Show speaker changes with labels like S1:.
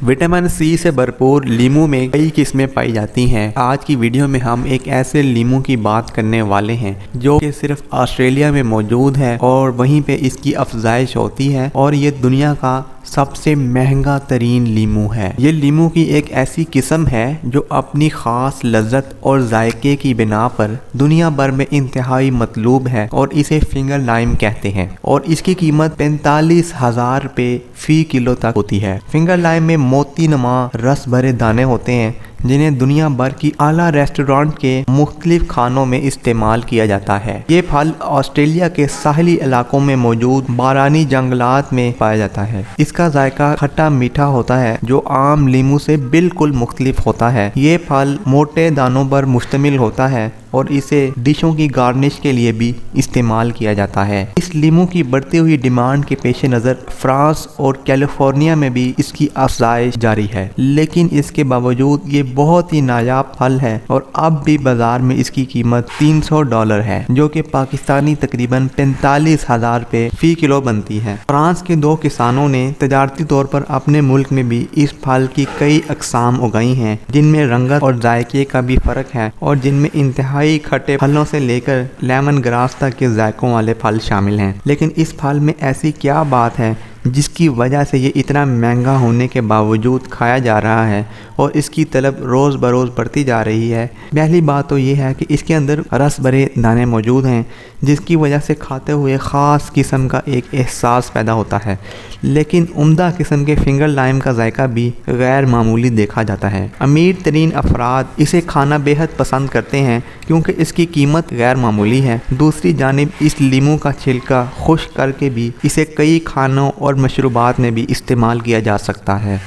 S1: Vitamin C से भरपूर लीमू में कई किस्में पाई जाती हैं। आज की वीडियो में हम एक ऐसे लीमू की बात करने वाले हैं जो कि सिर्फ ऑस्ट्रेलिया में मौजूद है और वहीं पे इसकी अफजाइश होती है और ये दुनिया का सबसे महंगा तरीन लीमू है। ये लीमू की एक ऐसी किस्म है जो अपनी ख़ास लज्जत और जायके की बिना पर दुनिया भर में इंतहाई मतलूब है और इसे फिंगर लाइम कहते हैं और इसकी कीमत 45,000 रुपये फ़ी किलो तक होती है। फिंगर लाइम में मोती नुमा रस भरे दाने होते हैं जिन्हें दुनिया भर की आला रेस्टोरेंट के मुख्तलिफ खानों में इस्तेमाल किया जाता है। ये फल ऑस्ट्रेलिया के साहली इलाकों में मौजूद बारानी जंगलात में पाया जाता है। इसका जायका खट्टा मीठा होता है जो आम लीमू से बिल्कुल मुख्तलिफ होता है। ये फल मोटे दानों पर मुश्तमिल होता है और इसे डिशों की गार्निश के लिए भी इस्तेमाल किया जाता है। इस लीमू की बढ़ती हुई डिमांड के पेश नज़र फ्रांस और कैलिफोर्निया में भी इसकी अफजाइश जारी है, लेकिन इसके बावजूद ये बहुत ही नायाब फल है और अब भी बाजार में इसकी कीमत $300 है जो कि पाकिस्तानी तकरीबन 45,000 रुपये फ़ी किलो बनती है। फ्रांस के 2 किसानों ने तजारती तौर पर अपने मुल्क में भी इस फल की कई अकसाम उगाई हैं जिनमें रंगत और जायके का भी फ़र्क है और जिनमें इंतहाई खट्टे फलों से लेकर लेमन ग्रास तक के जायकों वाले फल शामिल हैं। लेकिन इस फल में ऐसी क्या बात है जिसकी वजह से ये इतना महंगा होने के बावजूद खाया जा रहा है और इसकी तलब रोज़ बरोज़ बढ़ती जा रही है। पहली बात तो ये है कि इसके अंदर रस भरे दाने मौजूद हैं जिसकी वजह से खाते हुए ख़ास किस्म का एक एहसास पैदा होता है, लेकिन उम्दा किस्म के फिंगर लाइम का जायका भी गैर मामूली देखा जाता है। अमीर तरीन अफराद इसे खाना बेहद पसंद करते हैं क्योंकि इसकी कीमत गैर मामूली है। दूसरी जानिब इस लीमू का छिलका खुश्क करके भी इसे कई खानों और मशरूबात में भी इस्तेमाल किया जा सकता है।